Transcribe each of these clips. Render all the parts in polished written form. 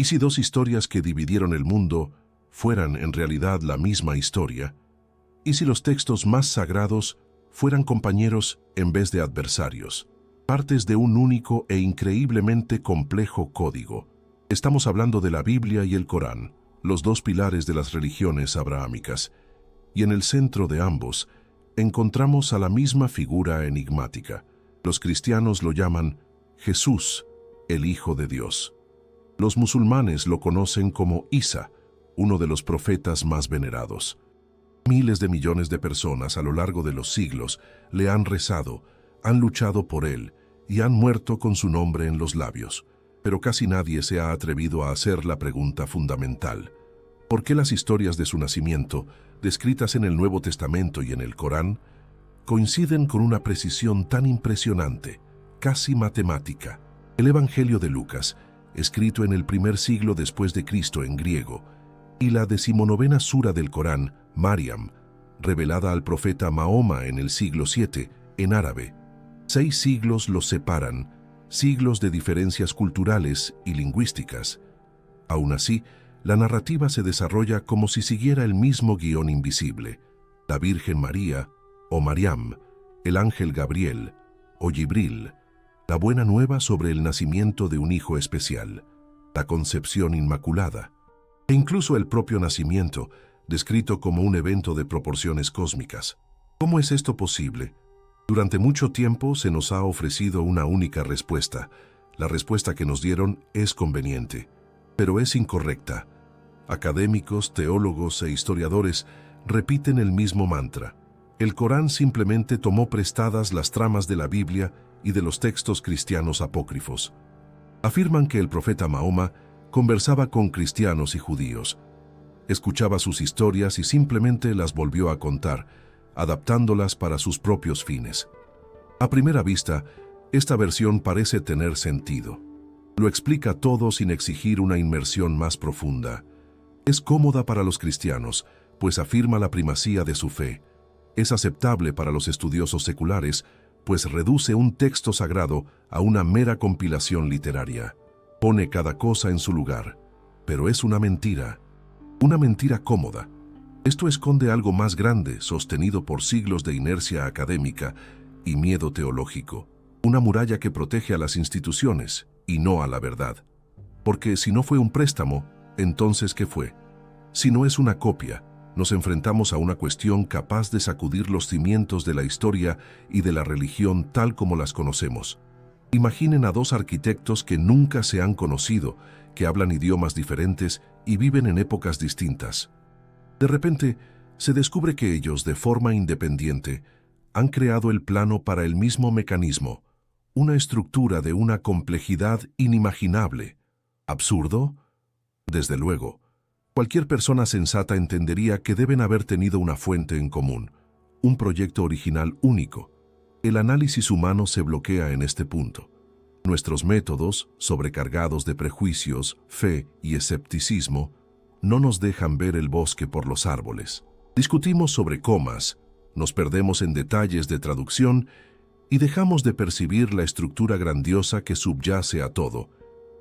¿Y si dos historias que dividieron el mundo fueran en realidad la misma historia? ¿Y si los textos más sagrados fueran compañeros en vez de adversarios? Partes de un único e increíblemente complejo código. Estamos hablando de la Biblia y el Corán, los dos pilares de las religiones abrahámicas. Y en el centro de ambos encontramos a la misma figura enigmática. Los cristianos lo llaman Jesús, el Hijo de Dios. Los musulmanes lo conocen como Isa, uno de los profetas más venerados. Miles de millones de personas a lo largo de los siglos le han rezado, han luchado por él y han muerto con su nombre en los labios. Pero casi nadie se ha atrevido a hacer la pregunta fundamental. ¿Por qué las historias de su nacimiento, descritas en el Nuevo Testamento y en el Corán, coinciden con una precisión tan impresionante, casi matemática? El Evangelio de Lucas, escrito en el primer siglo después de Cristo en griego, y la 19ª sura del Corán, Mariam, revelada al profeta Mahoma en el siglo VII, en árabe. 6 siglos los separan, siglos de diferencias culturales y lingüísticas. Aún así, la narrativa se desarrolla como si siguiera el mismo guión invisible. La Virgen María, o Mariam, el ángel Gabriel, o Gibril, la buena nueva sobre el nacimiento de un hijo especial, la concepción inmaculada, e incluso el propio nacimiento, descrito como un evento de proporciones cósmicas. ¿Cómo es esto posible? Durante mucho tiempo se nos ha ofrecido una única respuesta. La respuesta que nos dieron es conveniente, pero es incorrecta. Académicos, teólogos e historiadores repiten el mismo mantra. El Corán simplemente tomó prestadas las tramas de la Biblia y de los textos cristianos apócrifos. Afirman que el profeta Mahoma conversaba con cristianos y judíos, escuchaba sus historias y simplemente las volvió a contar, adaptándolas para sus propios fines. A primera vista, esta versión parece tener sentido. Lo explica todo sin exigir una inmersión más profunda. Es cómoda para los cristianos, pues afirma la primacía de su fe. Es aceptable para los estudiosos seculares, pues reduce un texto sagrado a una mera compilación literaria. Pone cada cosa en su lugar, pero es una mentira cómoda. Esto esconde algo más grande, sostenido por siglos de inercia académica y miedo teológico. Una muralla que protege a las instituciones y no a la verdad. Porque si no fue un préstamo, entonces ¿qué fue? Si no es una copia, nos enfrentamos a una cuestión capaz de sacudir los cimientos de la historia y de la religión tal como las conocemos. Imaginen a dos arquitectos que nunca se han conocido, que hablan idiomas diferentes y viven en épocas distintas. De repente, se descubre que ellos, de forma independiente, han creado el plano para el mismo mecanismo, una estructura de una complejidad inimaginable. ¿Absurdo? Desde luego. Cualquier persona sensata entendería que deben haber tenido una fuente en común, un proyecto original único. El análisis humano se bloquea en este punto. Nuestros métodos, sobrecargados de prejuicios, fe y escepticismo, no nos dejan ver el bosque por los árboles. Discutimos sobre comas, nos perdemos en detalles de traducción y dejamos de percibir la estructura grandiosa que subyace a todo.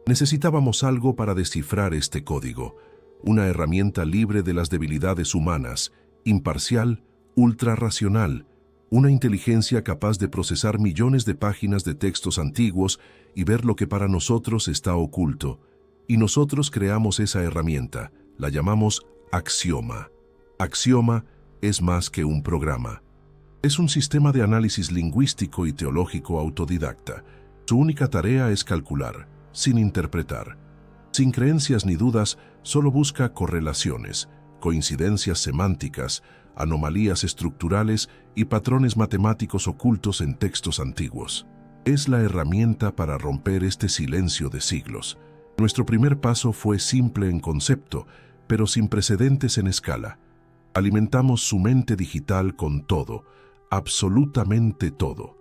Necesitábamos algo para descifrar este código, una herramienta libre de las debilidades humanas, imparcial, ultrarracional, una inteligencia capaz de procesar millones de páginas de textos antiguos y ver lo que para nosotros está oculto. Y nosotros creamos esa herramienta, la llamamos Axioma. Axioma es más que un programa. Es un sistema de análisis lingüístico y teológico autodidacta. Su única tarea es calcular, sin interpretar. Sin creencias ni dudas, solo busca correlaciones, coincidencias semánticas, anomalías estructurales y patrones matemáticos ocultos en textos antiguos. Es la herramienta para romper este silencio de siglos. Nuestro primer paso fue simple en concepto, pero sin precedentes en escala. Alimentamos su mente digital con todo, absolutamente todo.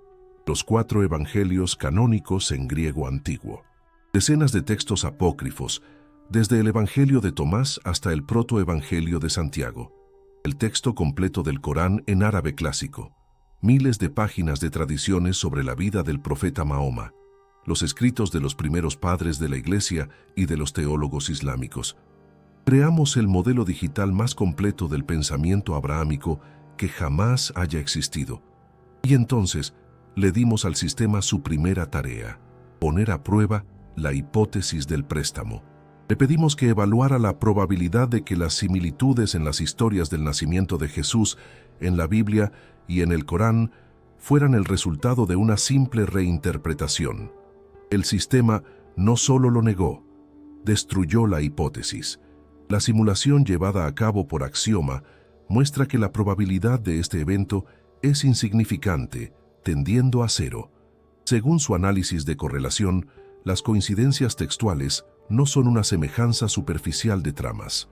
Los 4 evangelios canónicos en griego antiguo. Decenas de textos apócrifos, desde el Evangelio de Tomás hasta el Protoevangelio de Santiago. El texto completo del Corán en árabe clásico. Miles de páginas de tradiciones sobre la vida del profeta Mahoma. los escritos de los primeros padres de la Iglesia y de los teólogos islámicos. Creamos el modelo digital más completo del pensamiento abrahámico que jamás haya existido. Y entonces le dimos al sistema su primera tarea: poner a prueba la hipótesis del préstamo. Le pedimos que evaluara la probabilidad de que las similitudes en las historias del nacimiento de Jesús en la Biblia y en el Corán fueran el resultado de una simple reinterpretación. El sistema no solo lo negó, destruyó la hipótesis. La simulación llevada a cabo por Axioma muestra que la probabilidad de este evento es insignificante, tendiendo a cero. Según su análisis de correlación, las coincidencias textuales no son una semejanza superficial de tramas.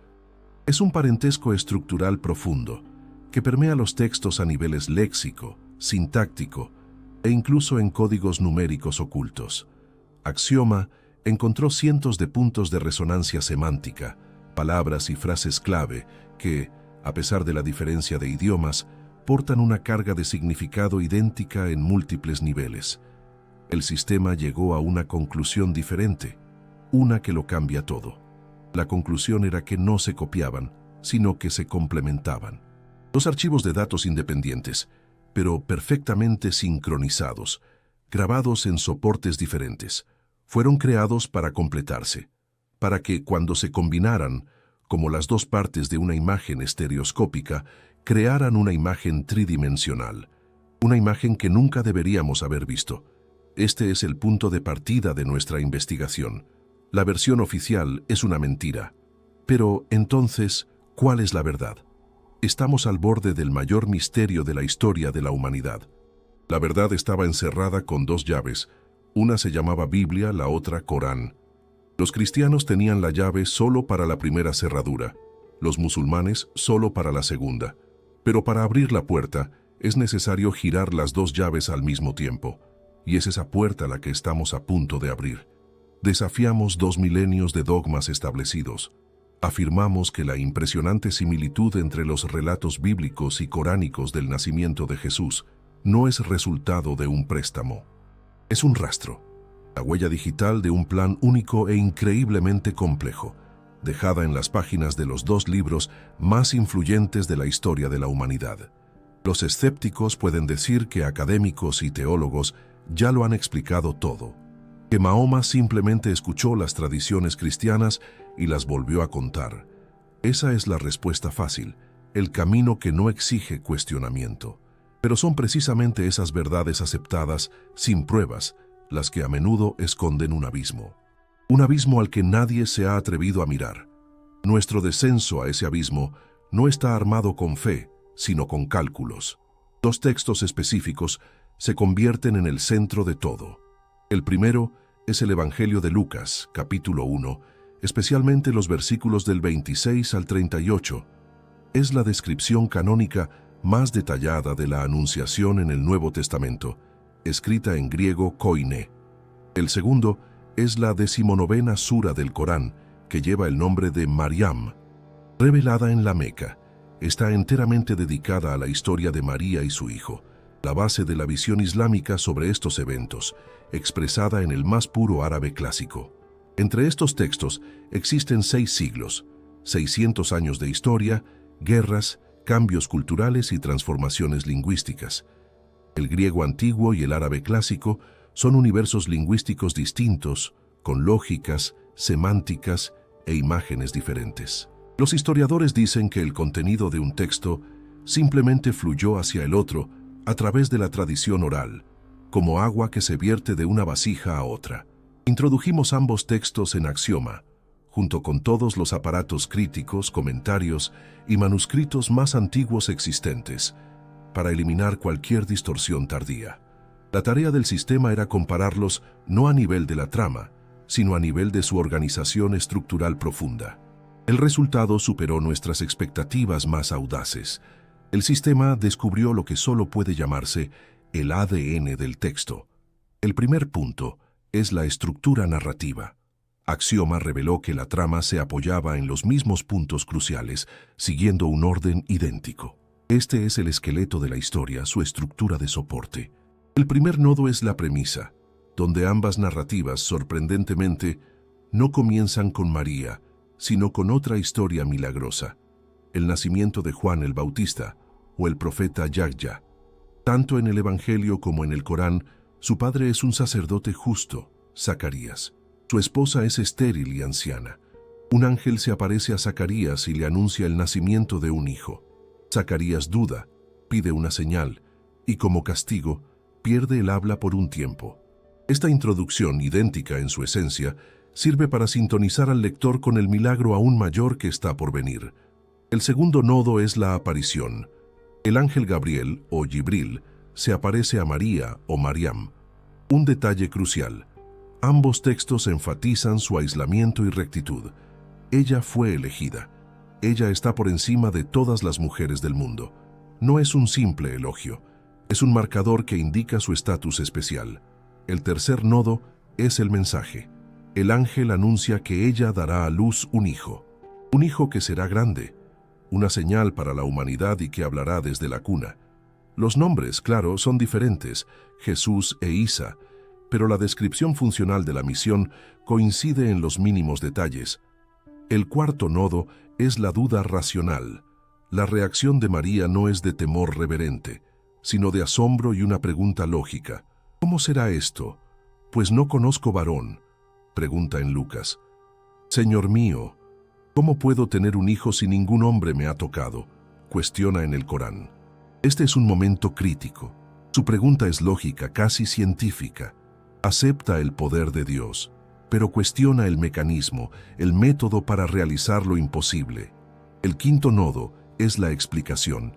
Es un parentesco estructural profundo que permea los textos a niveles léxico, sintáctico e incluso en códigos numéricos ocultos. Axioma encontró cientos de puntos de resonancia semántica, palabras y frases clave que, a pesar de la diferencia de idiomas, portan una carga de significado idéntica en múltiples niveles. El sistema llegó a una conclusión diferente, una que lo cambia todo. La conclusión era que no se copiaban, sino que se complementaban. Dos archivos de datos independientes, pero perfectamente sincronizados, grabados en soportes diferentes, fueron creados para completarse, para que cuando se combinaran, como las dos partes de una imagen estereoscópica, crearan una imagen tridimensional, una imagen que nunca deberíamos haber visto. Este es el punto de partida de nuestra investigación. La versión oficial es una mentira. Pero, entonces, ¿cuál es la verdad? Estamos al borde del mayor misterio de la historia de la humanidad. La verdad estaba encerrada con dos llaves. Una se llamaba Biblia, la otra Corán. Los cristianos tenían la llave solo para la primera cerradura, los musulmanes solo para la segunda. Pero para abrir la puerta es necesario girar las dos llaves al mismo tiempo. Y es esa puerta la que estamos a punto de abrir. Desafiamos 2 milenios de dogmas establecidos. Afirmamos que la impresionante similitud entre los relatos bíblicos y coránicos del nacimiento de Jesús no es resultado de un préstamo. Es un rastro, la huella digital de un plan único e increíblemente complejo, dejada en las páginas de los dos libros más influyentes de la historia de la humanidad. Los escépticos pueden decir que académicos y teólogos ya lo han explicado todo, que Mahoma simplemente escuchó las tradiciones cristianas y las volvió a contar. Esa es la respuesta fácil, el camino que no exige cuestionamiento. Pero son precisamente esas verdades aceptadas, sin pruebas, las que a menudo esconden un abismo al que nadie se ha atrevido a mirar. Nuestro descenso a ese abismo no está armado con fe, sino con cálculos. Dos textos específicos se convierten en el centro de todo. El primero es el Evangelio de Lucas, capítulo 1, especialmente los versículos del 26 al 38. Es la descripción canónica más detallada de la Anunciación en el Nuevo Testamento, escrita en griego koine. El segundo es la 19ª sura del Corán, que lleva el nombre de Maryam, revelada en la Meca. Está enteramente dedicada a la historia de María y su hijo, la base de la visión islámica sobre estos eventos, expresada en el más puro árabe clásico. Entre estos textos existen 6 siglos, 600 años de historia, guerras, cambios culturales y transformaciones lingüísticas. El griego antiguo y el árabe clásico son universos lingüísticos distintos, con lógicas, semánticas e imágenes diferentes. Los historiadores dicen que el contenido de un texto simplemente fluyó hacia el otro a través de la tradición oral, como agua que se vierte de una vasija a otra. Introdujimos ambos textos en Axioma, junto con todos los aparatos críticos, comentarios y manuscritos más antiguos existentes, para eliminar cualquier distorsión tardía. La tarea del sistema era compararlos no a nivel de la trama, sino a nivel de su organización estructural profunda. El resultado superó nuestras expectativas más audaces. El sistema descubrió lo que solo puede llamarse el ADN del texto. El primer punto es la estructura narrativa. Axioma reveló que la trama se apoyaba en los mismos puntos cruciales, siguiendo un orden idéntico. Este es el esqueleto de la historia, su estructura de soporte. El primer nodo es la premisa. donde ambas narrativas, sorprendentemente, no comienzan con María, sino con otra historia milagrosa, el nacimiento de Juan el Bautista o el profeta Yahya. Tanto en el Evangelio como en el Corán, su padre es un sacerdote justo, Zacarías. Su esposa es estéril y anciana. Un ángel se aparece a Zacarías y le anuncia el nacimiento de un hijo. Zacarías duda, pide una señal y, como castigo, pierde el habla por un tiempo. Esta introducción, idéntica en su esencia, sirve para sintonizar al lector con el milagro aún mayor que está por venir. El segundo nodo es la aparición. El ángel Gabriel, o Gibril, se aparece a María, o Mariam. Un detalle crucial. Ambos textos enfatizan su aislamiento y rectitud. Ella fue elegida. Ella está por encima de todas las mujeres del mundo. No es un simple elogio. Es un marcador que indica su estatus especial. El tercer nodo es el mensaje. El ángel anuncia que ella dará a luz un hijo que será grande, una señal para la humanidad y que hablará desde la cuna. Los nombres, claro, son diferentes, Jesús e Isa, pero la descripción funcional de la misión coincide en los mínimos detalles. El cuarto nodo es la duda racional. La reacción de María no es de temor reverente, sino de asombro y una pregunta lógica. ¿Cómo será esto? Pues no conozco varón, pregunta en Lucas. Señor mío, ¿cómo puedo tener un hijo si ningún hombre me ha tocado? Cuestiona en el Corán. Este es un momento crítico. Su pregunta es lógica, casi científica. Acepta el poder de Dios, pero cuestiona el mecanismo, el método para realizar lo imposible. El quinto nodo es la explicación.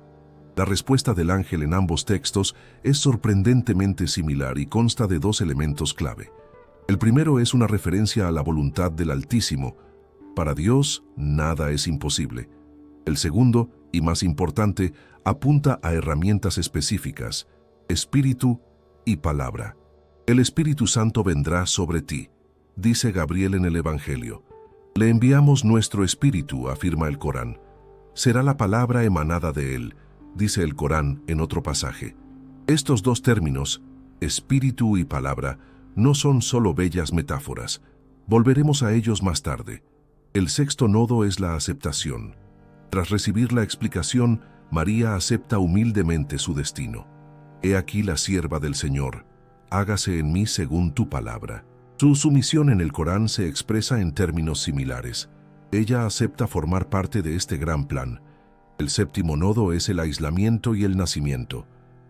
La respuesta del ángel en ambos textos es sorprendentemente similar y consta de dos elementos clave. El primero es una referencia a la voluntad del Altísimo. Para Dios, nada es imposible. El segundo, y más importante, apunta a herramientas específicas, espíritu y palabra. El Espíritu Santo vendrá sobre ti, dice Gabriel en el Evangelio. Le enviamos nuestro espíritu, afirma el Corán. Será la palabra emanada de él, dice el Corán en otro pasaje. Estos dos términos, espíritu y palabra, no son solo bellas metáforas. Volveremos a ellos más tarde. El sexto nodo es la aceptación. Tras recibir la explicación, María acepta humildemente su destino. He aquí la sierva del Señor, hágase en mí según tu palabra. Su sumisión en el Corán se expresa en términos similares. Ella acepta formar parte de este gran plan. El séptimo nodo es el aislamiento y el nacimiento.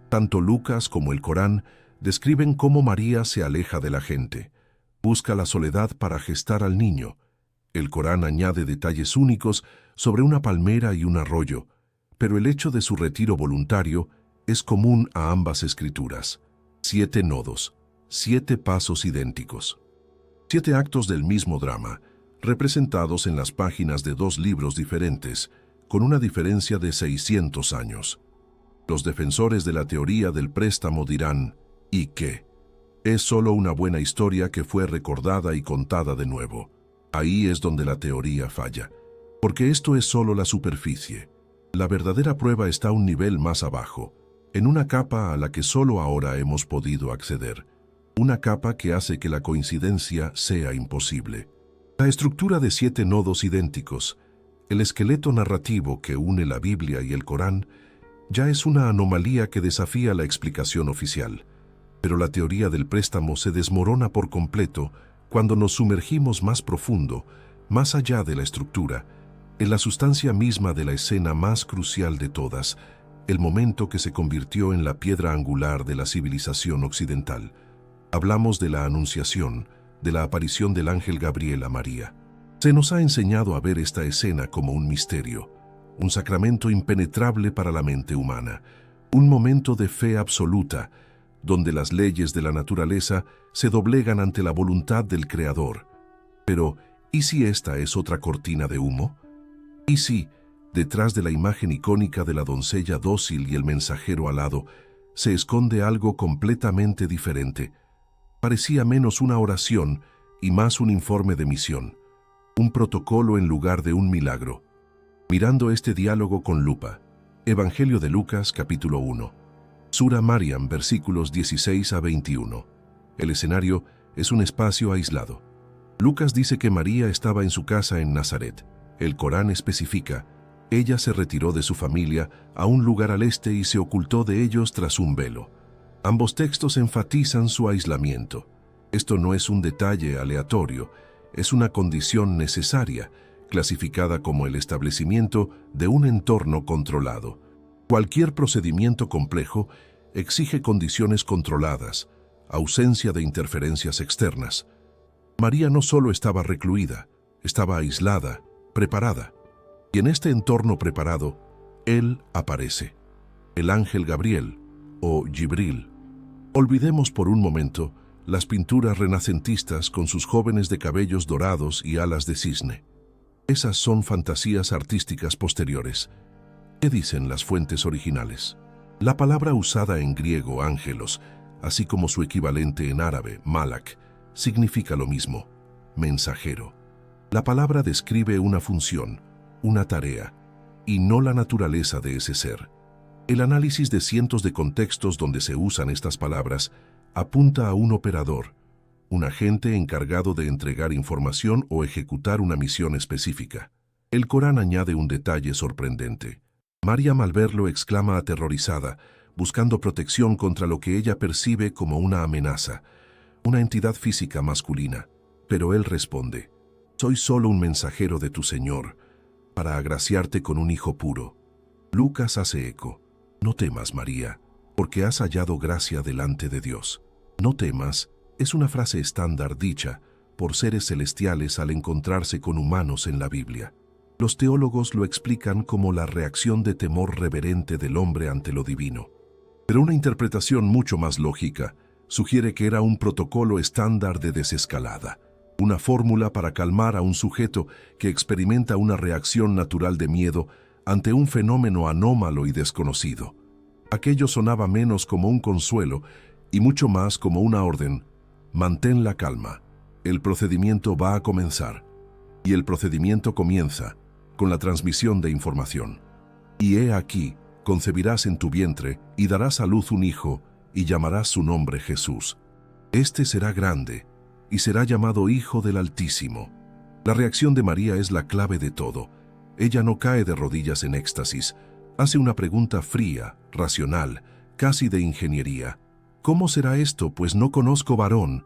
Tanto Lucas como el Corán describen cómo María se aleja de la gente. Busca la soledad para gestar al niño. El Corán añade detalles únicos sobre una palmera y un arroyo, pero el hecho de su retiro voluntario es común a ambas escrituras. 7 nodos, 7 pasos idénticos. 7 actos del mismo drama, representados en las páginas de 2 libros diferentes, con una diferencia de 600 años. Los defensores de la teoría del préstamo dirán, ¿y qué? Es solo una buena historia que fue recordada y contada de nuevo. Ahí es donde la teoría falla, porque esto es solo la superficie. La verdadera prueba está a un nivel más abajo, en una capa a la que solo ahora hemos podido acceder. Una capa que hace que la coincidencia sea imposible. La estructura de 7 nodos idénticos, el esqueleto narrativo que une la Biblia y el Corán, ya es una anomalía que desafía la explicación oficial. Pero la teoría del préstamo se desmorona por completo cuando nos sumergimos más profundo, más allá de la estructura, en la sustancia misma de la escena más crucial de todas, el momento que se convirtió en la piedra angular de la civilización occidental. Hablamos de la Anunciación, de la aparición del ángel Gabriel a María. Se nos ha enseñado a ver esta escena como un misterio, un sacramento impenetrable para la mente humana, un momento de fe absoluta, donde las leyes de la naturaleza se doblegan ante la voluntad del Creador. Pero, ¿y si esta es otra cortina de humo? ¿Y si, detrás de la imagen icónica de la doncella dócil y el mensajero alado, se esconde algo completamente diferente? Parecía menos una oración y más un informe de misión, un protocolo en lugar de un milagro. Mirando este diálogo con lupa, Evangelio de Lucas, capítulo 1. Sura Mariam, versículos 16 a 21. El escenario es un espacio aislado. Lucas dice que María estaba en su casa en Nazaret. El Corán especifica: ella se retiró de su familia a un lugar al este y se ocultó de ellos tras un velo. Ambos textos enfatizan su aislamiento. Esto no es un detalle aleatorio, es una condición necesaria, clasificada como el establecimiento de un entorno controlado. Cualquier procedimiento complejo exige condiciones controladas, ausencia de interferencias externas. María no solo estaba recluida, estaba aislada, preparada. Y en este entorno preparado, Él aparece. El ángel Gabriel, o Jibril. Olvidemos por un momento las pinturas renacentistas con sus jóvenes de cabellos dorados y alas de cisne. Esas son fantasías artísticas posteriores. ¿Qué dicen las fuentes originales? La palabra usada en griego, ángelos, así como su equivalente en árabe, malak, significa lo mismo: mensajero. La palabra describe una función, una tarea, y no la naturaleza de ese ser. El análisis de cientos de contextos donde se usan estas palabras apunta a un operador, un agente encargado de entregar información o ejecutar una misión específica. El Corán añade un detalle sorprendente. Maryam, al verlo, exclama aterrorizada, buscando protección contra lo que ella percibe como una amenaza, una entidad física masculina. Pero él responde: soy solo un mensajero de tu Señor, para agraciarte con un hijo puro. Lucas hace eco: no temas, María, porque has hallado gracia delante de Dios. No temas es una frase estándar dicha por seres celestiales al encontrarse con humanos en la Biblia. Los teólogos lo explican como la reacción de temor reverente del hombre ante lo divino. Pero una interpretación mucho más lógica sugiere que era un protocolo estándar de desescalada, una fórmula para calmar a un sujeto que experimenta una reacción natural de miedo ante un fenómeno anómalo y desconocido. Aquello sonaba menos como un consuelo y mucho más como una orden: mantén la calma, el procedimiento va a comenzar. Y el procedimiento comienza con la transmisión de información. Y he aquí, concebirás en tu vientre y darás a luz un hijo, y llamarás su nombre Jesús. Este será grande, y será llamado Hijo del Altísimo. La reacción de María es la clave de todo. Ella no cae de rodillas en éxtasis, hace una pregunta fría, racional, casi de ingeniería. ¿Cómo será esto, pues no conozco varón?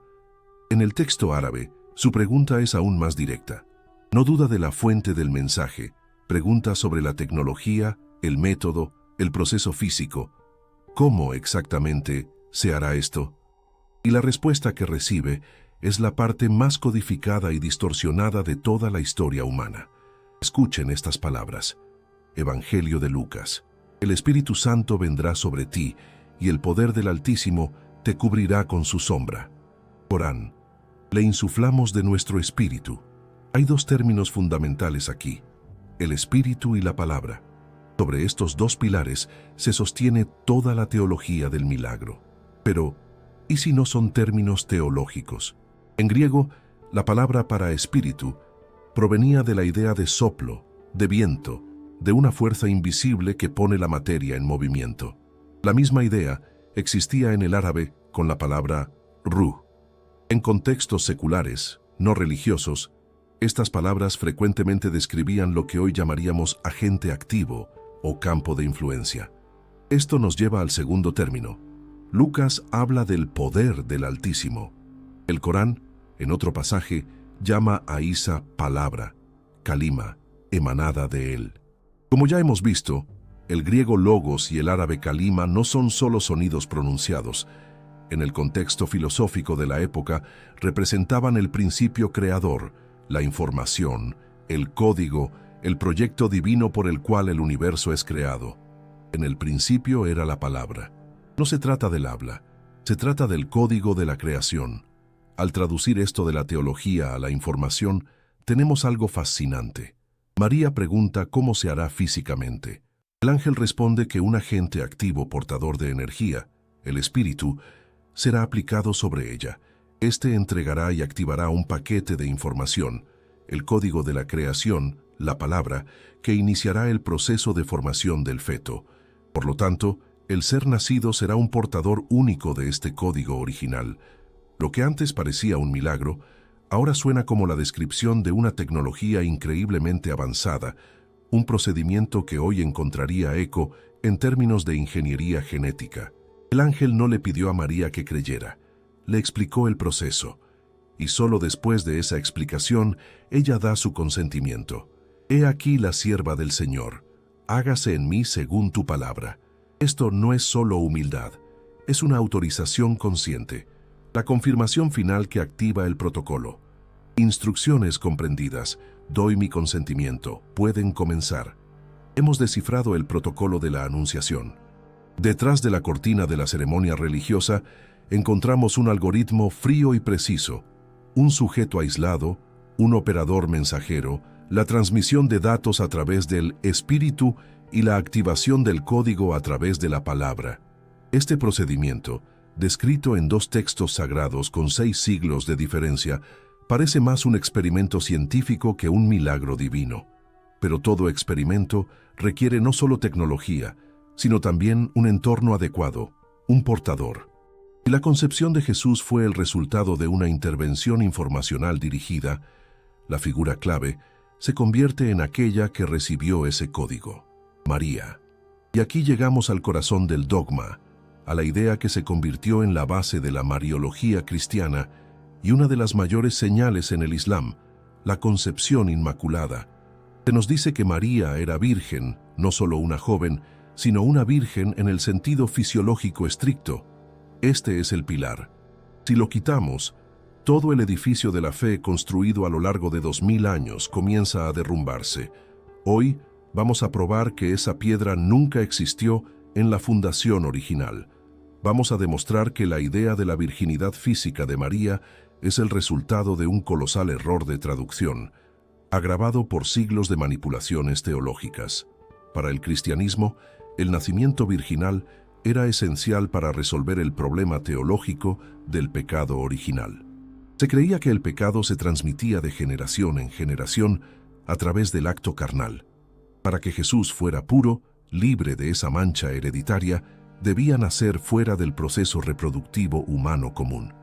En el texto árabe, su pregunta es aún más directa. No duda de la fuente del mensaje, pregunta sobre la tecnología, el método, el proceso físico. ¿Cómo exactamente se hará esto? Y la respuesta que recibe es la parte más codificada y distorsionada de toda la historia humana. Escuchen estas palabras. Evangelio de Lucas: el Espíritu Santo vendrá sobre ti, y el poder del Altísimo te cubrirá con su sombra. Corán: le insuflamos de nuestro espíritu. Hay dos términos fundamentales aquí: el espíritu y la palabra. Sobre estos dos pilares se sostiene toda la teología del milagro. Pero, ¿y si no son términos teológicos? En griego, la palabra para espíritu provenía de la idea de soplo, de viento, de una fuerza invisible que pone la materia en movimiento. La misma idea existía en el árabe con la palabra ruh. En contextos seculares, no religiosos, estas palabras frecuentemente describían lo que hoy llamaríamos agente activo o campo de influencia. Esto nos lleva al segundo término. Lucas habla del poder del Altísimo. El Corán, en otro pasaje, llama a Isa palabra, kalima, emanada de él. Como ya hemos visto, el griego logos y el árabe kalima no son solo sonidos pronunciados. En el contexto filosófico de la época, representaban el principio creador, la información, el código, el proyecto divino por el cual el universo es creado. En el principio era la palabra. No se trata del habla, se trata del código de la creación. Al traducir esto de la teología a la información, tenemos algo fascinante. María pregunta cómo se hará físicamente. El ángel responde que un agente activo portador de energía, el espíritu, será aplicado sobre ella. Este entregará y activará un paquete de información, el código de la creación, la palabra, que iniciará el proceso de formación del feto. Por lo tanto, el ser nacido será un portador único de este código original, Lo que antes parecía un milagro, ahora suena como la descripción de una tecnología increíblemente avanzada, un procedimiento que hoy encontraría eco en términos de ingeniería genética. El ángel no le pidió a María que creyera, le explicó el proceso, y solo después de esa explicación ella da su consentimiento. He aquí la sierva del Señor, hágase en mí según tu palabra. Esto no es solo humildad, es una autorización consciente, la confirmación final que activa el protocolo. Instrucciones comprendidas, doy mi consentimiento, pueden comenzar. Hemos descifrado el protocolo de la anunciación. Detrás de la cortina de la ceremonia religiosa, encontramos un algoritmo frío y preciso, un sujeto aislado, un operador mensajero, la transmisión de datos a través del espíritu y la activación del código a través de la palabra. Este procedimiento, descrito en 2 textos sagrados con 6 siglos de diferencia, parece más un experimento científico que un milagro divino. Pero todo experimento requiere no solo tecnología, sino también un entorno adecuado, un portador. Y la concepción de Jesús fue el resultado de una intervención informacional dirigida. La figura clave se convierte en aquella que recibió ese código: María. Y aquí llegamos al corazón del dogma, a la idea que se convirtió en la base de la mariología cristiana y una de las mayores señales en el Islam, la concepción inmaculada. Se nos dice que María era virgen, no solo una joven, sino una virgen en el sentido fisiológico estricto. Este es el pilar. Si lo quitamos, todo el edificio de la fe construido a lo largo de 2000 años comienza a derrumbarse. Hoy vamos a probar que esa piedra nunca existió en la fundación original. Vamos a demostrar que la idea de la virginidad física de María es el resultado de un colosal error de traducción, agravado por siglos de manipulaciones teológicas. Para el cristianismo, el nacimiento virginal era esencial para resolver el problema teológico del pecado original. Se creía que el pecado se transmitía de generación en generación a través del acto carnal. Para que Jesús fuera puro, libre de esa mancha hereditaria, debía nacer fuera del proceso reproductivo humano común.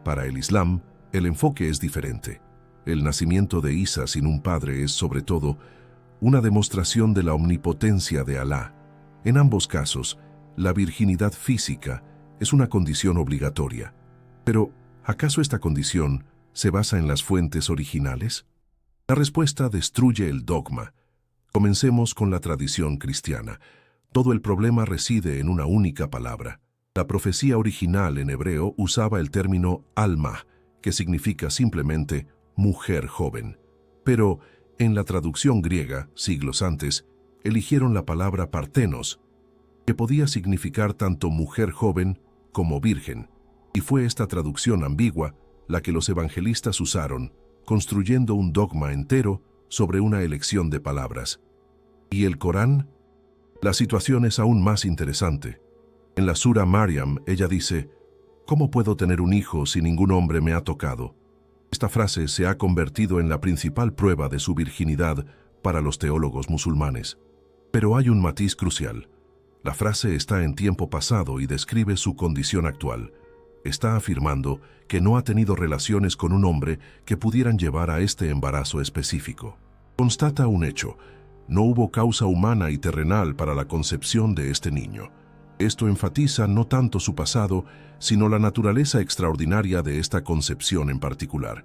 Para el Islam, el enfoque es diferente. El nacimiento de Isa sin un padre es, sobre todo, una demostración de la omnipotencia de Alá. En ambos casos, la virginidad física es una condición obligatoria. Pero, ¿acaso esta condición se basa en las fuentes originales? La respuesta destruye el dogma. Comencemos con la tradición cristiana. Todo el problema reside en una única palabra. La profecía original en hebreo usaba el término alma, que significa simplemente mujer joven. Pero, en la traducción griega, siglos antes, eligieron la palabra partenos, que podía significar tanto mujer joven como virgen, y fue esta traducción ambigua la que los evangelistas usaron, construyendo un dogma entero sobre una elección de palabras. ¿Y el Corán? La situación es aún más interesante. En la Sura Maryam, ella dice: ¿cómo puedo tener un hijo si ningún hombre me ha tocado? Esta frase se ha convertido en la principal prueba de su virginidad para los teólogos musulmanes. Pero hay un matiz crucial. La frase está en tiempo pasado y describe su condición actual. Está afirmando que no ha tenido relaciones con un hombre que pudieran llevar a este embarazo específico. Constata un hecho: no hubo causa humana y terrenal para la concepción de este niño. Esto enfatiza no tanto su pasado, sino la naturaleza extraordinaria de esta concepción en particular.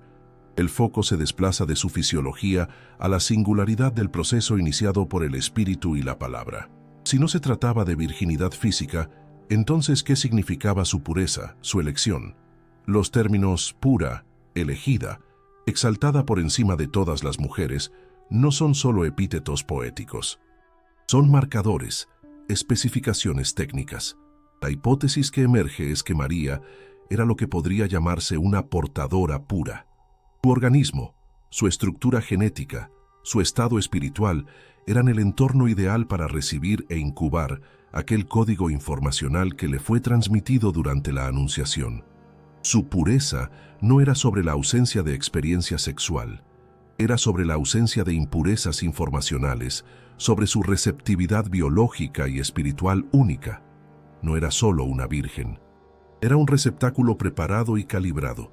El foco se desplaza de su fisiología a la singularidad del proceso iniciado por el espíritu y la palabra. Si no se trataba de virginidad física, entonces ¿qué significaba su pureza, su elección? Los términos pura, elegida, exaltada por encima de todas las mujeres, no son solo epítetos poéticos. Son marcadores, especificaciones técnicas. La hipótesis que emerge es que María era lo que podría llamarse una portadora pura. Su organismo, su estructura genética, su estado espiritual eran el entorno ideal para recibir e incubar aquel código informacional que le fue transmitido durante la anunciación. Su pureza no era sobre la ausencia de experiencia sexual, era sobre la ausencia de impurezas informacionales, sobre su receptividad biológica y espiritual única. No era solo una virgen, Era un receptáculo preparado y calibrado.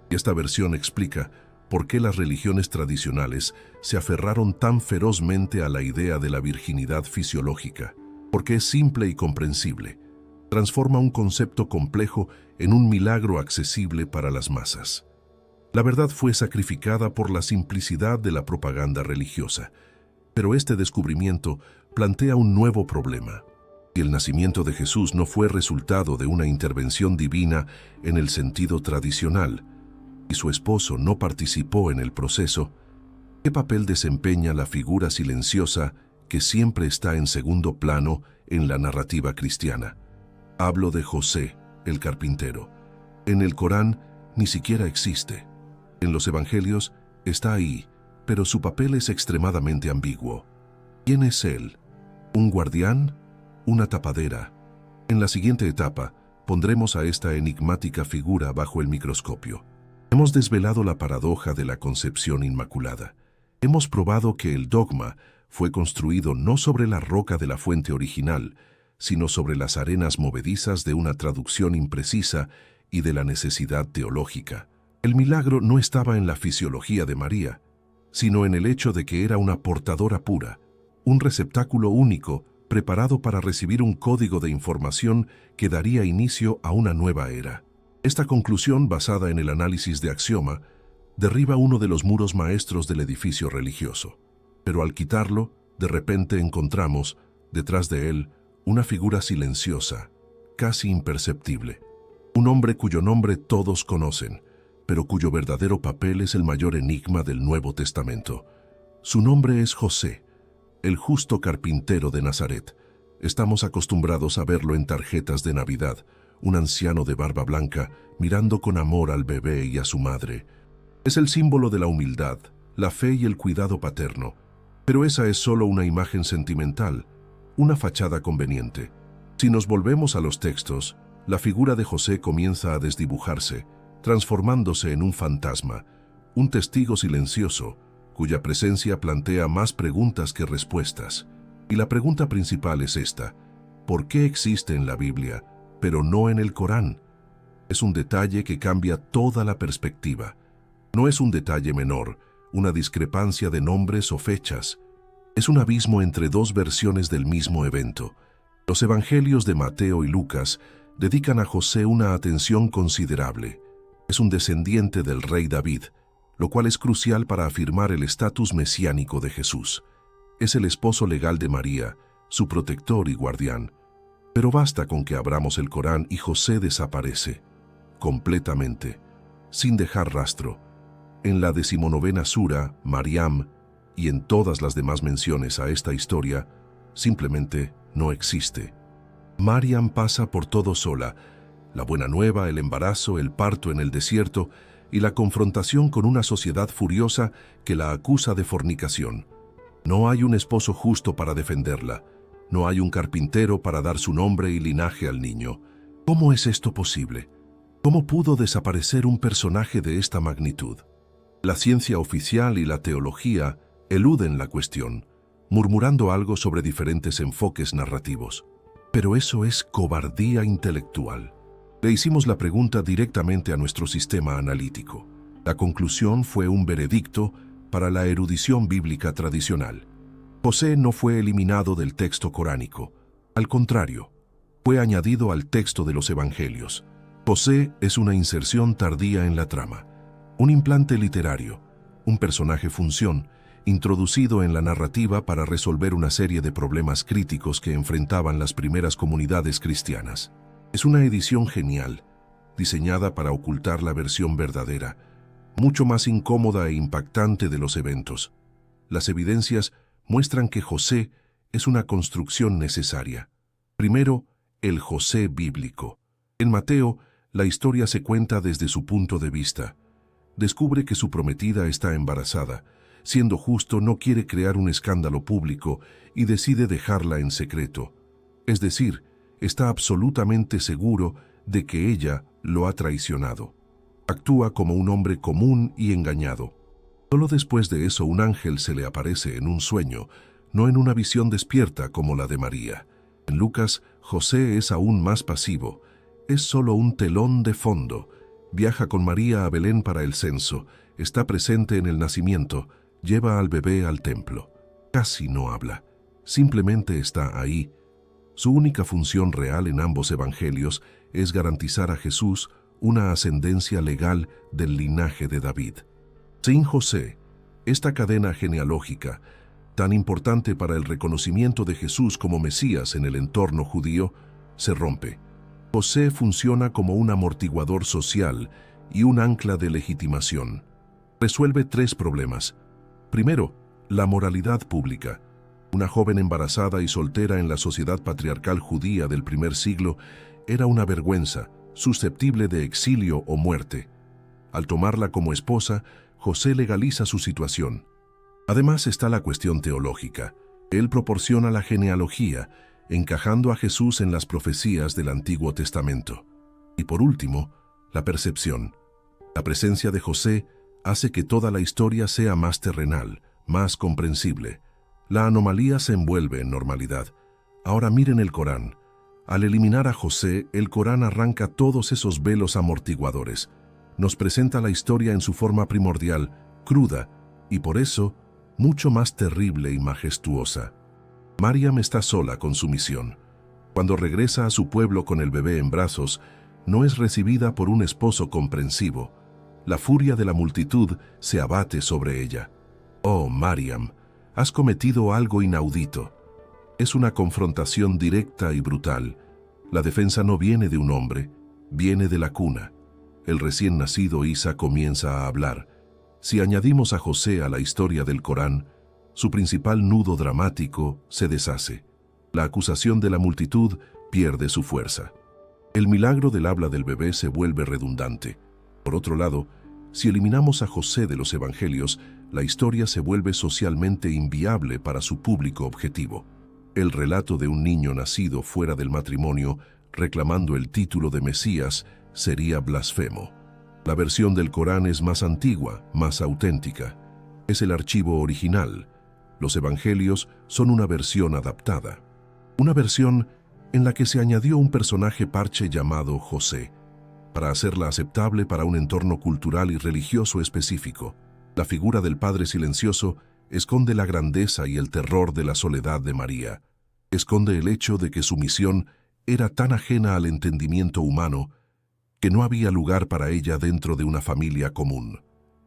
Y esta versión explica por qué las religiones tradicionales se aferraron tan ferozmente a la idea de la virginidad fisiológica, porque es simple y comprensible. Transforma un concepto complejo en un milagro accesible para las masas. La verdad fue sacrificada por la simplicidad de la propaganda religiosa, pero este descubrimiento plantea un nuevo problema. Si el nacimiento de Jesús no fue resultado de una intervención divina en el sentido tradicional, y su esposo no participó en el proceso, ¿qué papel desempeña la figura silenciosa que siempre está en segundo plano en la narrativa cristiana? Hablo de José, el carpintero. En el Corán ni siquiera existe. En los Evangelios está ahí, pero su papel es extremadamente ambiguo. ¿Quién es él? ¿Un guardián? ¿Una tapadera? En la siguiente etapa, pondremos a esta enigmática figura bajo el microscopio. Hemos desvelado la paradoja de la concepción inmaculada. Hemos probado que el dogma fue construido no sobre la roca de la fuente original, sino sobre las arenas movedizas de una traducción imprecisa y de la necesidad teológica. El milagro no estaba en la fisiología de María, sino en el hecho de que era una portadora pura, un receptáculo único preparado para recibir un código de información que daría inicio a una nueva era. Esta conclusión, basada en el análisis de axioma, derriba uno de los muros maestros del edificio religioso. Pero al quitarlo, de repente encontramos, detrás de él, una figura silenciosa, casi imperceptible. Un hombre cuyo nombre todos conocen, pero cuyo verdadero papel es el mayor enigma del Nuevo Testamento. Su nombre es José, el justo carpintero de Nazaret. Estamos acostumbrados a verlo en tarjetas de Navidad, un anciano de barba blanca mirando con amor al bebé y a su madre. Es el símbolo de la humildad, la fe y el cuidado paterno. Pero esa es solo una imagen sentimental, una fachada conveniente. Si nos volvemos a los textos, la figura de José comienza a desdibujarse, transformándose en un fantasma, un testigo silencioso, cuya presencia plantea más preguntas que respuestas. Y la pregunta principal es esta: ¿por qué existe en la Biblia, pero no en el Corán? Es un detalle que cambia toda la perspectiva. No es un detalle menor, una discrepancia de nombres o fechas. Es un abismo entre dos versiones del mismo evento. Los evangelios de Mateo y Lucas dedican a José una atención considerable. Es un descendiente del rey David, lo cual es crucial para afirmar el estatus mesiánico de Jesús. Es el esposo legal de María, su protector y guardián. Pero basta con que abramos el Corán y José desaparece, completamente, sin dejar rastro. En la 19ª sura, Mariam, y en todas las demás menciones a esta historia, simplemente no existe. Mariam pasa por todo sola: la buena nueva, el embarazo, el parto en el desierto y la confrontación con una sociedad furiosa que la acusa de fornicación. No hay un esposo justo para defenderla. No hay un carpintero para dar su nombre y linaje al niño. ¿Cómo es esto posible? ¿Cómo pudo desaparecer un personaje de esta magnitud? La ciencia oficial y la teología eluden la cuestión, murmurando algo sobre diferentes enfoques narrativos. Pero eso es cobardía intelectual. Le hicimos la pregunta directamente a nuestro sistema analítico. La conclusión fue un veredicto para la erudición bíblica tradicional. José no fue eliminado del texto coránico. Al contrario, fue añadido al texto de los evangelios. José es una inserción tardía en la trama, un implante literario, un personaje función, introducido en la narrativa para resolver una serie de problemas críticos que enfrentaban las primeras comunidades cristianas. Es una edición genial, diseñada para ocultar la versión verdadera, mucho más incómoda e impactante de los eventos. Las evidencias muestran que José es una construcción necesaria. Primero, el José bíblico. En Mateo, la historia se cuenta desde su punto de vista. Descubre que su prometida está embarazada. Siendo justo, no quiere crear un escándalo público y decide dejarla en secreto. Es decir, está absolutamente seguro de que ella lo ha traicionado. Actúa como un hombre común y engañado. Solo después de eso un ángel se le aparece en un sueño, no en una visión despierta como la de María. En Lucas, José es aún más pasivo. es solo un telón de fondo. Viaja con María a Belén para el censo, está presente en el nacimiento, lleva al bebé al templo. Casi no habla, simplemente está ahí. Su única función real en ambos evangelios es garantizar a Jesús una ascendencia legal del linaje de David. Sin José, esta cadena genealógica, tan importante para el reconocimiento de Jesús como Mesías en el entorno judío, se rompe. José funciona como un amortiguador social y un ancla de legitimación. Resuelve tres problemas. Primero, la moralidad pública. Una joven embarazada y soltera en la sociedad patriarcal judía del primer siglo era una vergüenza, susceptible de exilio o muerte. Al tomarla como esposa, José legaliza su situación. Además está la cuestión teológica. Él proporciona la genealogía, encajando a Jesús en las profecías del Antiguo Testamento. Y por último, la percepción. La presencia de José hace que toda la historia sea más terrenal, más comprensible. La anomalía se envuelve en normalidad. Ahora miren el Corán. Al eliminar a José, el Corán arranca todos esos velos amortiguadores. Nos presenta la historia en su forma primordial, cruda, y por eso, mucho más terrible y majestuosa. Mariam está sola con su misión. Cuando regresa a su pueblo con el bebé en brazos, no es recibida por un esposo comprensivo. La furia de la multitud se abate sobre ella. «Oh, Mariam, has cometido algo inaudito». Es una confrontación directa y brutal. La defensa no viene de un hombre, viene de la cuna. El recién nacido Isa comienza a hablar. Si añadimos a José a la historia del Corán, su principal nudo dramático se deshace. La acusación de la multitud pierde su fuerza. El milagro del habla del bebé se vuelve redundante. Por otro lado, si eliminamos a José de los evangelios, la historia se vuelve socialmente inviable para su público objetivo. El relato de un niño nacido fuera del matrimonio, reclamando el título de Mesías, sería blasfemo. La versión del Corán es más antigua, más auténtica. Es el archivo original. Los evangelios son una versión adaptada. Una versión en la que se añadió un personaje parche llamado José, para hacerla aceptable para un entorno cultural y religioso específico. La figura del Padre Silencioso esconde la grandeza y el terror de la soledad de María. Esconde el hecho de que su misión era tan ajena al entendimiento humano que no había lugar para ella dentro de una familia común.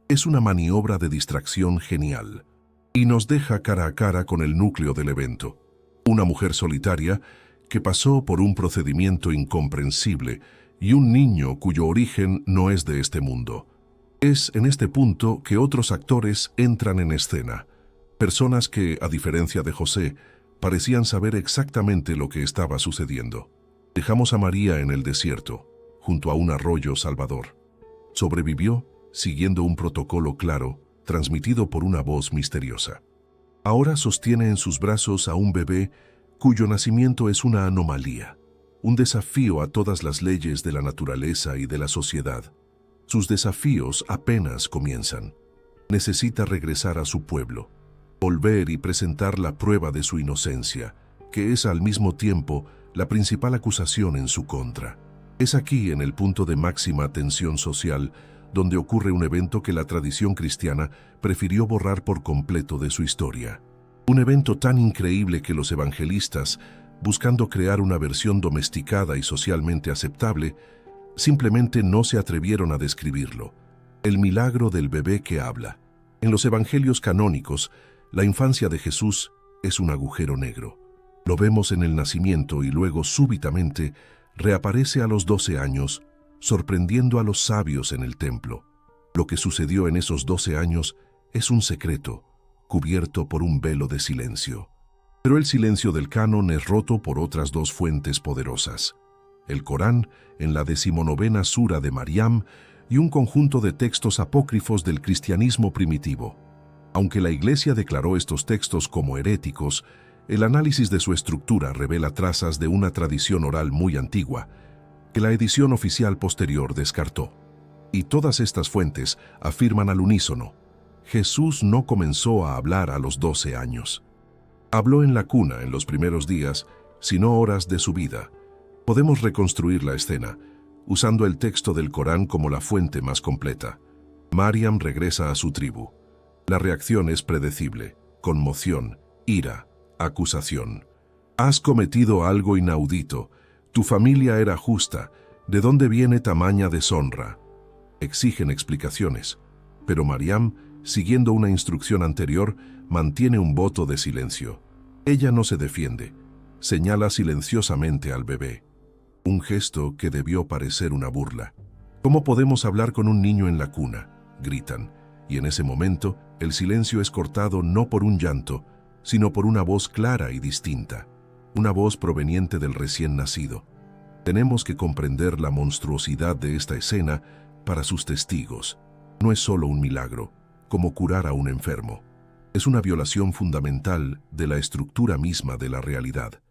Es una maniobra de distracción genial y nos deja cara a cara con el núcleo del evento. Una mujer solitaria que pasó por un procedimiento incomprensible y un niño cuyo origen no es de este mundo. Es en este punto que otros actores entran en escena. Personas que, a diferencia de José, parecían saber exactamente lo que estaba sucediendo. Dejamos a María en el desierto, junto a un arroyo salvador. Sobrevivió siguiendo un protocolo claro, transmitido por una voz misteriosa. Ahora sostiene en sus brazos a un bebé cuyo nacimiento es una anomalía, un desafío a todas las leyes de la naturaleza y de la sociedad. Sus desafíos apenas comienzan. Necesita regresar a su pueblo, volver y presentar la prueba de su inocencia, que es al mismo tiempo la principal acusación en su contra. Es aquí, en el punto de máxima tensión social, donde ocurre un evento que la tradición cristiana prefirió borrar por completo de su historia. Un evento tan increíble que los evangelistas, buscando crear una versión domesticada y socialmente aceptable, simplemente no se atrevieron a describirlo. El milagro del bebé que habla. En los evangelios canónicos, la infancia de Jesús es un agujero negro. Lo vemos en el nacimiento y luego súbitamente reaparece a los 12 años, sorprendiendo a los sabios en el templo. Lo que sucedió en esos 12 años es un secreto, cubierto por un velo de silencio. Pero el silencio del canon es roto por otras dos fuentes poderosas: el Corán, en la 19ª sura de Mariam, y un conjunto de textos apócrifos del cristianismo primitivo. Aunque la Iglesia declaró estos textos como heréticos, el análisis de su estructura revela trazas de una tradición oral muy antigua, que la edición oficial posterior descartó. Y todas estas fuentes afirman al unísono: Jesús no comenzó a hablar a los 12 años. Habló en la cuna en los primeros días, sino horas de su vida. Podemos reconstruir la escena, usando el texto del Corán como la fuente más completa. Mariam regresa a su tribu. La reacción es predecible: conmoción, ira, acusación. Has cometido algo inaudito. Tu familia era justa. ¿De dónde viene tamaña deshonra? Exigen explicaciones, pero Mariam, siguiendo una instrucción anterior, mantiene un voto de silencio. Ella no se defiende, señala silenciosamente al bebé. Un gesto que debió parecer una burla. ¿Cómo podemos hablar con un niño en la cuna?, gritan, y en ese momento el silencio es cortado no por un llanto, sino por una voz clara y distinta, una voz proveniente del recién nacido. Tenemos que comprender la monstruosidad de esta escena para sus testigos. No es solo un milagro, como curar a un enfermo. Es una violación fundamental de la estructura misma de la realidad.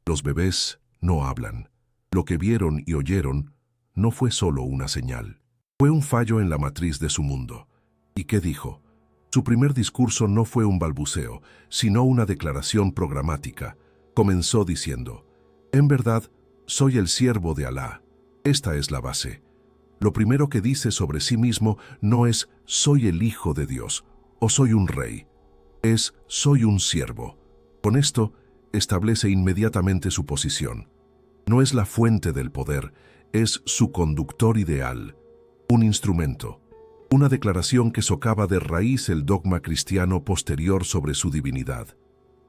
Los bebés no hablan. Lo que vieron y oyeron no fue solo una señal. Fue un fallo en la matriz de su mundo. ¿Y qué dijo? Su primer discurso no fue un balbuceo, sino una declaración programática. Comenzó diciendo: en verdad, soy el siervo de Alá. Esta es la base. Lo primero que dice sobre sí mismo no es «soy el hijo de Dios» o «soy un rey». Es «soy un siervo». Con esto, establece inmediatamente su posición. No es la fuente del poder, es su conductor ideal, un instrumento, una declaración que socava de raíz el dogma cristiano posterior sobre su divinidad.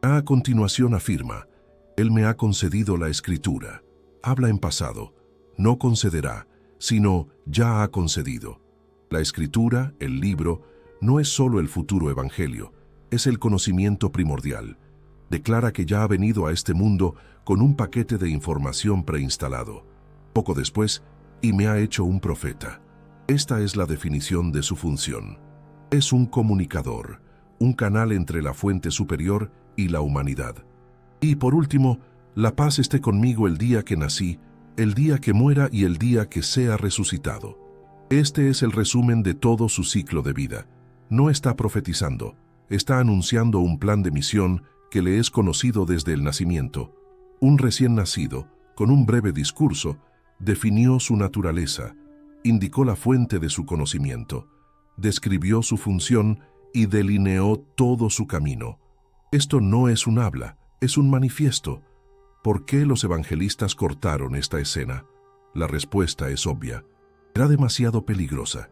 A continuación afirma: Él me ha concedido la escritura. Habla en pasado, no concederá, sino ya ha concedido. La escritura, el libro, no es solo el futuro evangelio, es el conocimiento primordial. Declara que ya ha venido a este mundo con un paquete de información preinstalado. Poco después, y me ha hecho un profeta. Esta es la definición de su función. Es un comunicador, un canal entre la fuente superior y la humanidad. Y por último, la paz esté conmigo el día que nací, el día que muera y el día que sea resucitado. Este es el resumen de todo su ciclo de vida. No está profetizando, está anunciando un plan de misión que le es conocido desde el nacimiento. Un recién nacido, con un breve discurso, definió su naturaleza, indicó la fuente de su conocimiento, describió su función y delineó todo su camino. Esto no es un habla, es un manifiesto. ¿Por qué los evangelistas cortaron esta escena? La respuesta es obvia. Era demasiado peligrosa.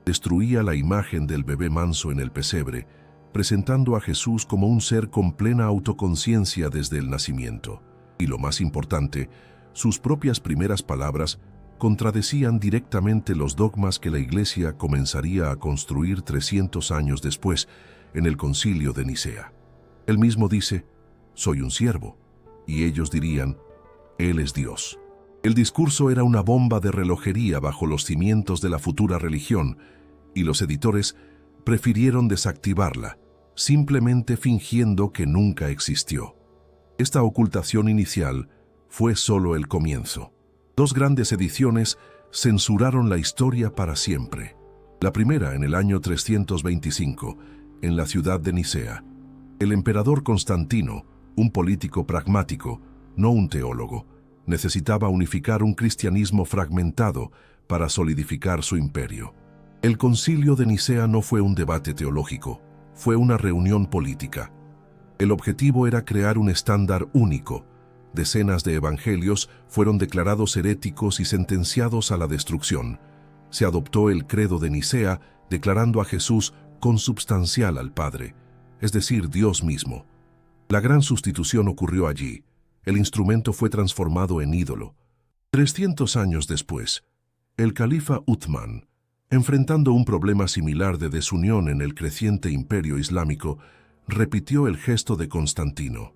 Destruía la imagen del bebé manso en el pesebre, presentando a Jesús como un ser con plena autoconciencia desde el nacimiento. Y lo más importante, sus propias primeras palabras contradecían directamente los dogmas que la Iglesia comenzaría a construir 300 años después, en el Concilio de Nicea. Él mismo dice: «Soy un siervo», y ellos dirían: «Él es Dios». El discurso era una bomba de relojería bajo los cimientos de la futura religión, y los editores prefirieron desactivarla, simplemente fingiendo que nunca existió. Esta ocultación inicial fue solo el comienzo. 2 grandes ediciones censuraron la historia para siempre. La primera en el año 325, en la ciudad de Nicea. El emperador Constantino, un político pragmático, no un teólogo, necesitaba unificar un cristianismo fragmentado para solidificar su imperio. El Concilio de Nicea no fue un debate teológico, fue una reunión política. El objetivo era crear un estándar único. Decenas de evangelios fueron declarados heréticos y sentenciados a la destrucción. Se adoptó el credo de Nicea, declarando a Jesús consubstancial al Padre, es decir, Dios mismo. La gran sustitución ocurrió allí. El instrumento fue transformado en ídolo. 300 años después, el califa Uthman, enfrentando un problema similar de desunión en el creciente imperio islámico, repitió el gesto de Constantino.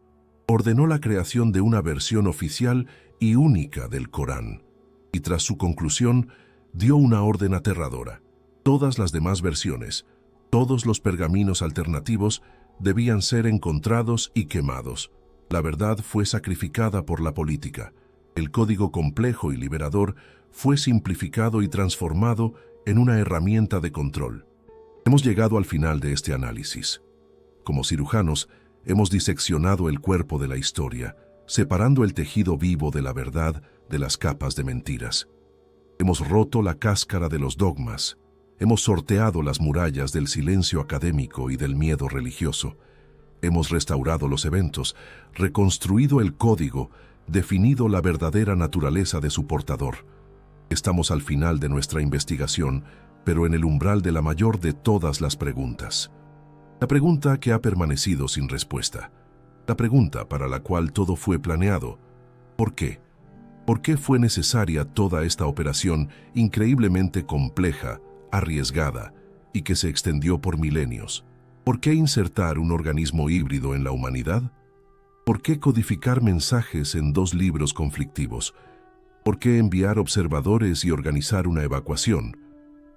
Ordenó la creación de una versión oficial y única del Corán, y tras su conclusión, dio una orden aterradora. Todas las demás versiones, todos los pergaminos alternativos, debían ser encontrados y quemados. La verdad fue sacrificada por la política. El código complejo y liberador fue simplificado y transformado en una herramienta de control. Hemos llegado al final de este análisis. Como cirujanos, hemos diseccionado el cuerpo de la historia, separando el tejido vivo de la verdad de las capas de mentiras. Hemos roto la cáscara de los dogmas, hemos sorteado las murallas del silencio académico y del miedo religioso, hemos restaurado los eventos, reconstruido el código, definido la verdadera naturaleza de su portador. Estamos al final de nuestra investigación, pero en el umbral de la mayor de todas las preguntas. La pregunta que ha permanecido sin respuesta. La pregunta para la cual todo fue planeado. ¿Por qué? ¿Por qué fue necesaria toda esta operación increíblemente compleja, arriesgada y que se extendió por milenios? ¿Por qué insertar un organismo híbrido en la humanidad? ¿Por qué codificar mensajes en 2 libros conflictivos? ¿Por qué enviar observadores y organizar una evacuación?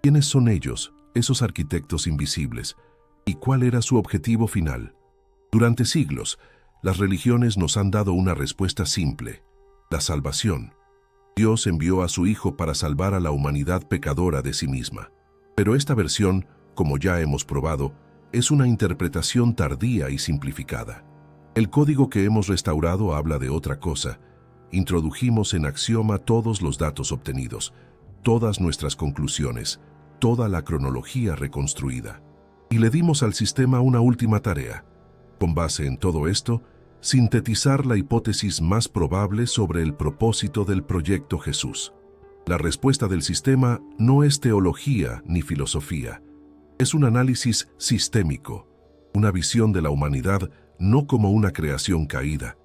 ¿Quiénes son ellos, esos arquitectos invisibles? ¿Y cuál era su objetivo final? Durante siglos, las religiones nos han dado una respuesta simple: la salvación. Dios envió a su Hijo para salvar a la humanidad pecadora de sí misma. Pero esta versión, como ya hemos probado, es una interpretación tardía y simplificada. El código que hemos restaurado habla de otra cosa. Introdujimos en Axioma todos los datos obtenidos, todas nuestras conclusiones, toda la cronología reconstruida. Y le dimos al sistema una última tarea. Con base en todo esto, sintetizar la hipótesis más probable sobre el propósito del proyecto Jesús. La respuesta del sistema no es teología ni filosofía. Es un análisis sistémico, una visión de la humanidad no como una creación caída,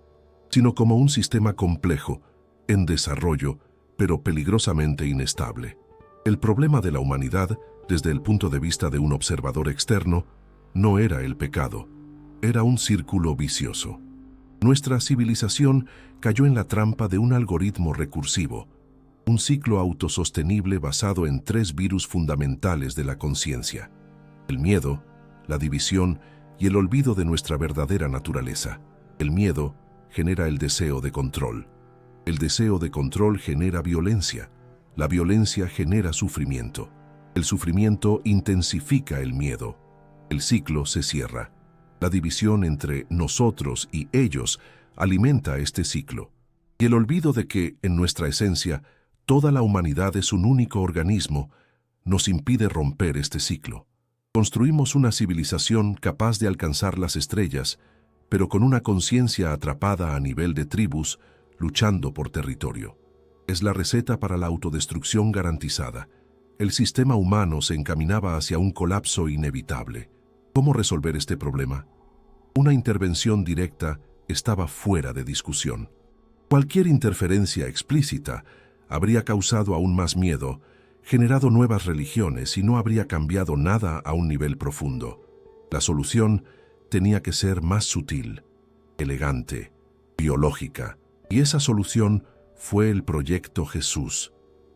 sino como un sistema complejo, en desarrollo, pero peligrosamente inestable. El problema de la humanidad, desde el punto de vista de un observador externo, no era el pecado, era un círculo vicioso. Nuestra civilización cayó en la trampa de un algoritmo recursivo, un ciclo autosostenible basado en 3 virus fundamentales de la conciencia: el miedo, la división y el olvido de nuestra verdadera naturaleza. El miedo genera el deseo de control. El deseo de control genera violencia. La violencia genera sufrimiento. El sufrimiento intensifica el miedo. El ciclo se cierra. La división entre nosotros y ellos alimenta este ciclo. Y el olvido de que, en nuestra esencia, toda la humanidad es un único organismo, nos impide romper este ciclo. Construimos una civilización capaz de alcanzar las estrellas, pero con una conciencia atrapada a nivel de tribus, luchando por territorio. Es la receta para la autodestrucción garantizada. El sistema humano se encaminaba hacia un colapso inevitable. ¿Cómo resolver este problema? Una intervención directa estaba fuera de discusión. Cualquier interferencia explícita habría causado aún más miedo, generado nuevas religiones y no habría cambiado nada a un nivel profundo. La solución tenía que ser más sutil, elegante, biológica, y esa solución fue el proyecto Jesús.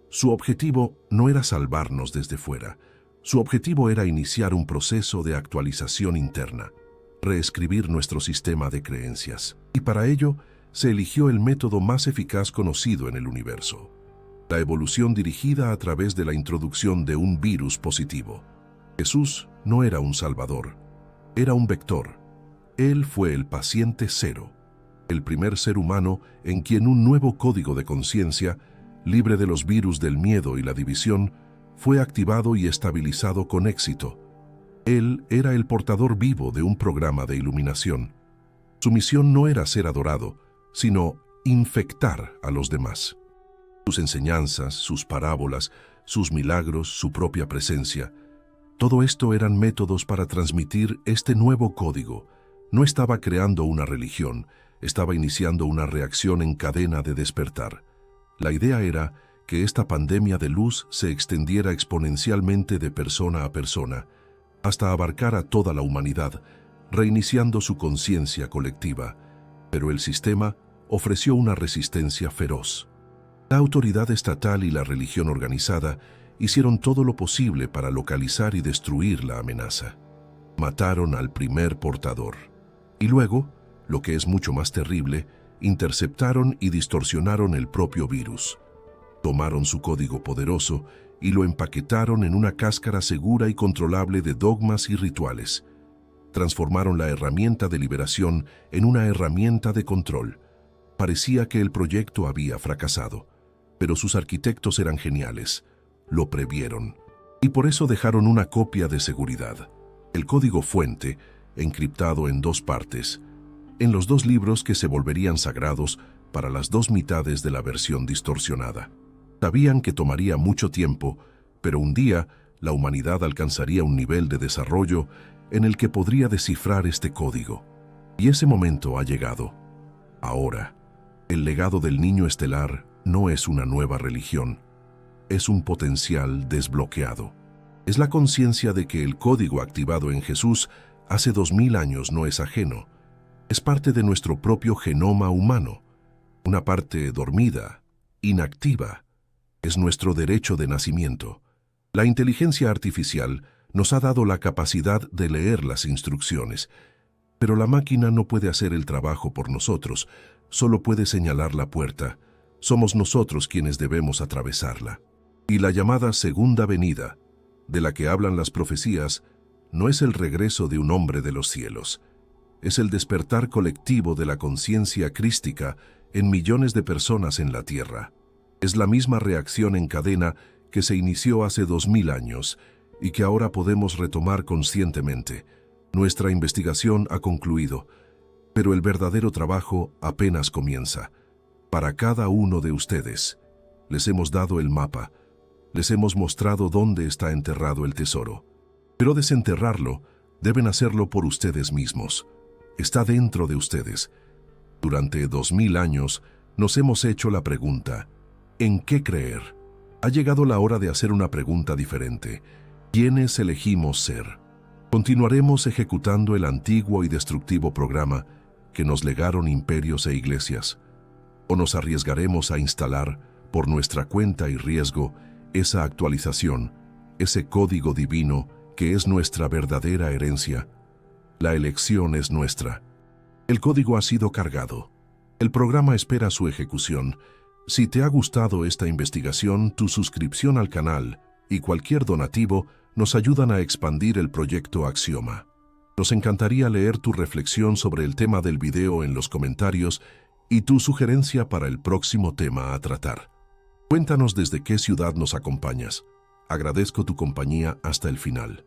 Su objetivo no era salvarnos desde fuera, su objetivo era iniciar un proceso de actualización interna, reescribir nuestro sistema de creencias. Y para ello se eligió el método más eficaz conocido en el universo: la evolución dirigida a través de la introducción de un virus positivo. Jesús no era un salvador, era un vector. Él fue el paciente cero, el primer ser humano en quien un nuevo código de conciencia, libre de los virus del miedo y la división, fue activado y estabilizado con éxito. Él era el portador vivo de un programa de iluminación. Su misión no era ser adorado, sino infectar a los demás. Sus enseñanzas, sus parábolas, sus milagros, su propia presencia, todo esto eran métodos para transmitir este nuevo código. No estaba creando una religión, estaba iniciando una reacción en cadena de despertar. La idea era que esta pandemia de luz se extendiera exponencialmente de persona a persona, hasta abarcar a toda la humanidad, reiniciando su conciencia colectiva. Pero el sistema ofreció una resistencia feroz. La autoridad estatal y la religión organizada hicieron todo lo posible para localizar y destruir la amenaza. Mataron al primer portador. Y luego, lo que es mucho más terrible, interceptaron y distorsionaron el propio virus. Tomaron su código poderoso y lo empaquetaron en una cáscara segura y controlable de dogmas y rituales. Transformaron la herramienta de liberación en una herramienta de control. Parecía que el proyecto había fracasado, pero sus arquitectos eran geniales, lo previeron, y por eso dejaron una copia de seguridad, el código fuente, encriptado en 2 partes, en los 2 libros que se volverían sagrados para las 2 mitades de la versión distorsionada. Sabían que tomaría mucho tiempo, pero un día la humanidad alcanzaría un nivel de desarrollo en el que podría descifrar este código. Y ese momento ha llegado. Ahora, el legado del niño estelar no es una nueva religión, es un potencial desbloqueado. Es la conciencia de que el código activado en Jesús hace 2000 años no es ajeno, es parte de nuestro propio genoma humano, una parte dormida, inactiva, es nuestro derecho de nacimiento. La inteligencia artificial nos ha dado la capacidad de leer las instrucciones, pero la máquina no puede hacer el trabajo por nosotros, solo puede señalar la puerta. Somos nosotros quienes debemos atravesarla. Y la llamada segunda venida, de la que hablan las profecías, no es el regreso de un hombre de los cielos. Es el despertar colectivo de la conciencia crística en millones de personas en la tierra. Es la misma reacción en cadena que se inició hace 2000 años y que ahora podemos retomar conscientemente. Nuestra investigación ha concluido, pero el verdadero trabajo apenas comienza. Para cada uno de ustedes, les hemos dado el mapa, les hemos mostrado dónde está enterrado el tesoro. Pero desenterrarlo, deben hacerlo por ustedes mismos. Está dentro de ustedes. Durante 2000 años nos hemos hecho la pregunta, ¿en qué creer? Ha llegado la hora de hacer una pregunta diferente. ¿Quiénes elegimos ser? Continuaremos ejecutando el antiguo y destructivo programa que nos legaron imperios e iglesias, o nos arriesgaremos a instalar, por nuestra cuenta y riesgo, esa actualización, ese código divino que es nuestra verdadera herencia. La elección es nuestra. El código ha sido cargado. El programa espera su ejecución. Si te ha gustado esta investigación, tu suscripción al canal y cualquier donativo nos ayudan a expandir el proyecto Axioma. Nos encantaría leer tu reflexión sobre el tema del video en los comentarios y tu sugerencia para el próximo tema a tratar. Cuéntanos desde qué ciudad nos acompañas. Agradezco tu compañía hasta el final.